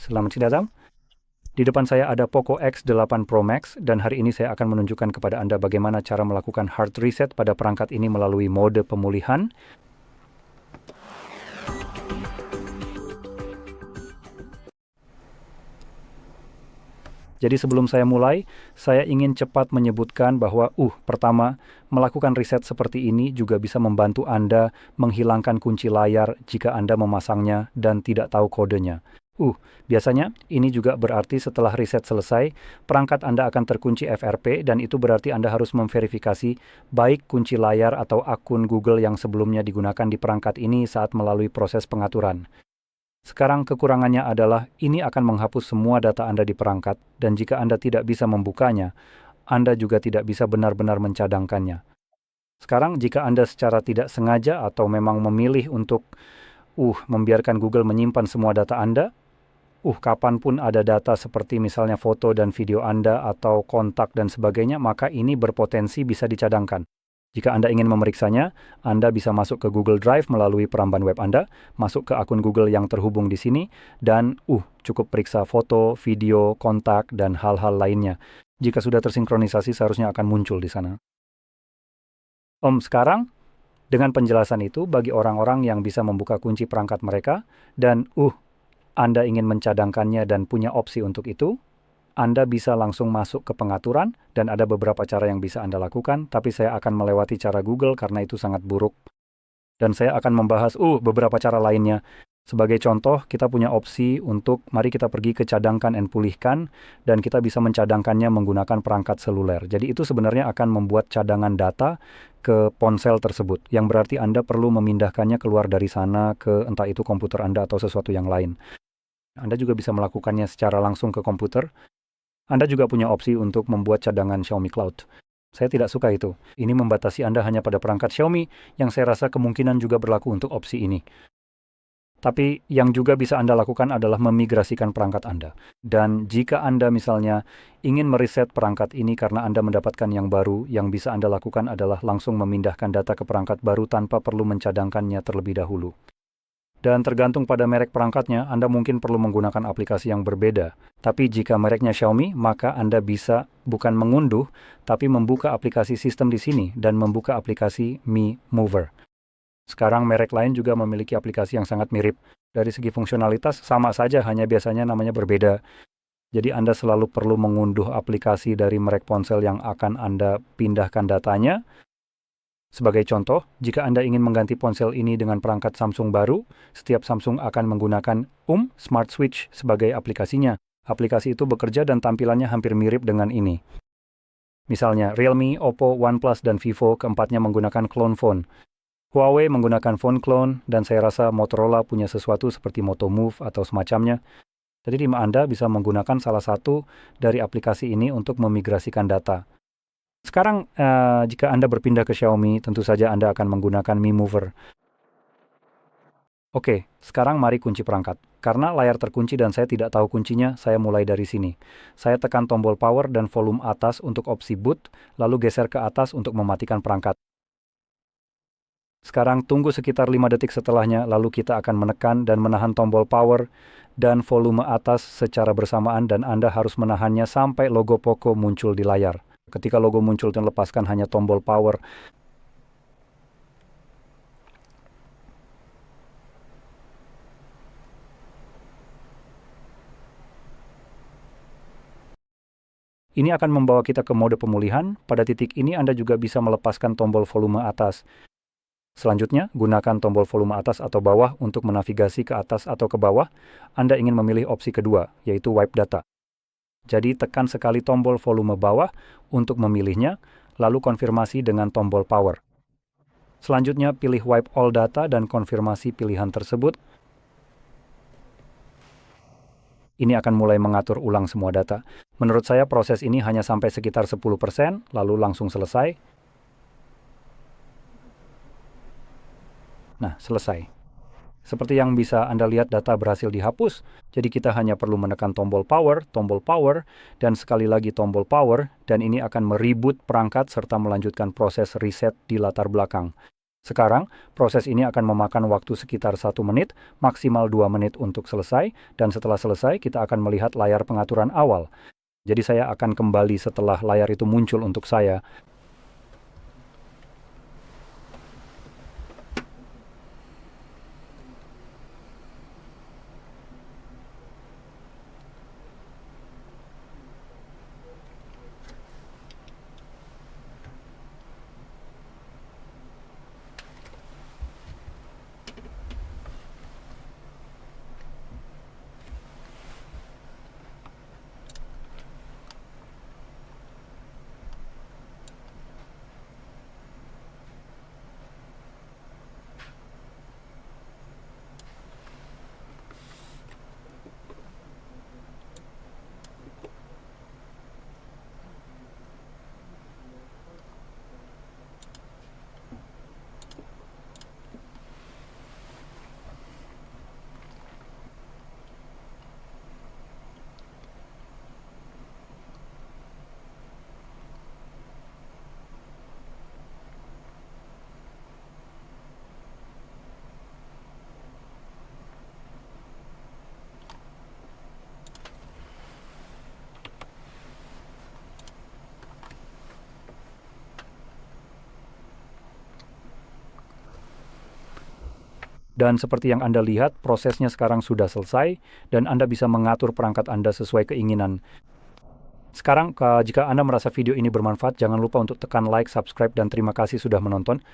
Selamat datang. Di depan saya ada Poco X8 Pro Max dan hari ini saya akan menunjukkan kepada Anda bagaimana cara melakukan hard reset pada perangkat ini melalui mode pemulihan. Jadi sebelum saya mulai, saya ingin cepat menyebutkan bahwa pertama, melakukan riset seperti ini juga bisa membantu Anda menghilangkan kunci layar jika Anda memasangnya dan tidak tahu kodenya. Biasanya ini juga berarti setelah riset selesai, perangkat Anda akan terkunci FRP dan itu berarti Anda harus memverifikasi baik kunci layar atau akun Google yang sebelumnya digunakan di perangkat ini saat melalui proses pengaturan. Sekarang kekurangannya adalah ini akan menghapus semua data Anda di perangkat dan jika Anda tidak bisa membukanya, Anda juga tidak bisa benar-benar mencadangkannya. Sekarang jika Anda secara tidak sengaja atau memang memilih untuk membiarkan Google menyimpan semua data Anda, kapanpun ada data seperti misalnya foto dan video Anda atau kontak dan sebagainya, maka ini berpotensi bisa dicadangkan. Jika Anda ingin memeriksanya, Anda bisa masuk ke Google Drive melalui peramban web Anda, masuk ke akun Google yang terhubung di sini, dan cukup periksa foto, video, kontak, dan hal-hal lainnya. Jika sudah tersinkronisasi, seharusnya akan muncul di sana. Sekarang, dengan penjelasan itu, bagi orang-orang yang bisa membuka kunci perangkat mereka, dan Anda ingin mencadangkannya dan punya opsi untuk itu, Anda bisa langsung masuk ke pengaturan dan ada beberapa cara yang bisa Anda lakukan, tapi saya akan melewati cara Google karena itu sangat buruk. Dan saya akan membahas beberapa cara lainnya. Sebagai contoh, kita punya opsi untuk mari kita pergi ke cadangkan dan pulihkan dan kita bisa mencadangkannya menggunakan perangkat seluler. Jadi itu sebenarnya akan membuat cadangan data ke ponsel tersebut, yang berarti Anda perlu memindahkannya keluar dari sana ke entah itu komputer Anda atau sesuatu yang lain. Anda juga bisa melakukannya secara langsung ke komputer. Anda juga punya opsi untuk membuat cadangan Xiaomi Cloud. Saya tidak suka itu. Ini membatasi Anda hanya pada perangkat Xiaomi, yang saya rasa kemungkinan juga berlaku untuk opsi ini. Tapi yang juga bisa Anda lakukan adalah memigrasikan perangkat Anda. Dan jika Anda misalnya ingin mereset perangkat ini karena Anda mendapatkan yang baru, yang bisa Anda lakukan adalah langsung memindahkan data ke perangkat baru tanpa perlu mencadangkannya terlebih dahulu. Dan tergantung pada merek perangkatnya, Anda mungkin perlu menggunakan aplikasi yang berbeda. Tapi jika mereknya Xiaomi, maka Anda bisa bukan mengunduh, tapi membuka aplikasi sistem di sini dan membuka aplikasi Mi Mover. Sekarang merek lain juga memiliki aplikasi yang sangat mirip. Dari segi fungsionalitas sama saja, hanya biasanya namanya berbeda. Jadi Anda selalu perlu mengunduh aplikasi dari merek ponsel yang akan Anda pindahkan datanya. Sebagai contoh, jika Anda ingin mengganti ponsel ini dengan perangkat Samsung baru, setiap Samsung akan menggunakan Smart Switch sebagai aplikasinya. Aplikasi itu bekerja dan tampilannya hampir mirip dengan ini. Misalnya, Realme, Oppo, OnePlus, dan Vivo keempatnya menggunakan clone phone. Huawei menggunakan phone clone, dan saya rasa Motorola punya sesuatu seperti Moto Move atau semacamnya. Jadi Anda bisa menggunakan salah satu dari aplikasi ini untuk memigrasikan data. Sekarang, jika Anda berpindah ke Xiaomi, tentu saja Anda akan menggunakan Mi Mover. Oke, sekarang mari kunci perangkat. Karena layar terkunci dan saya tidak tahu kuncinya, saya mulai dari sini. Saya tekan tombol power dan volume atas untuk opsi boot, lalu geser ke atas untuk mematikan perangkat. Sekarang tunggu sekitar 5 detik setelahnya, lalu kita akan menekan dan menahan tombol power dan volume atas secara bersamaan dan Anda harus menahannya sampai logo Poco muncul di layar. Ketika logo muncul dan lepaskan hanya tombol power. Ini akan membawa kita ke mode pemulihan. Pada titik ini Anda juga bisa melepaskan tombol volume atas. Selanjutnya, gunakan tombol volume atas atau bawah untuk menavigasi ke atas atau ke bawah. Anda ingin memilih opsi kedua, yaitu wipe data. Jadi tekan sekali tombol volume bawah untuk memilihnya, lalu konfirmasi dengan tombol power. Selanjutnya pilih wipe all data dan konfirmasi pilihan tersebut. Ini akan mulai mengatur ulang semua data. Menurut saya proses ini hanya sampai sekitar 10%, lalu langsung selesai. Nah, selesai. Seperti yang bisa Anda lihat, data berhasil dihapus, jadi kita hanya perlu menekan tombol power, dan sekali lagi tombol power, dan ini akan mereboot perangkat serta melanjutkan proses reset di latar belakang. Sekarang, proses ini akan memakan waktu sekitar 1 menit, maksimal 2 menit untuk selesai, dan setelah selesai kita akan melihat layar pengaturan awal. Jadi saya akan kembali setelah layar itu muncul untuk saya. Dan seperti yang Anda lihat, prosesnya sekarang sudah selesai, dan Anda bisa mengatur perangkat Anda sesuai keinginan. Sekarang, jika Anda merasa video ini bermanfaat, jangan lupa untuk tekan like, subscribe, dan terima kasih sudah menonton.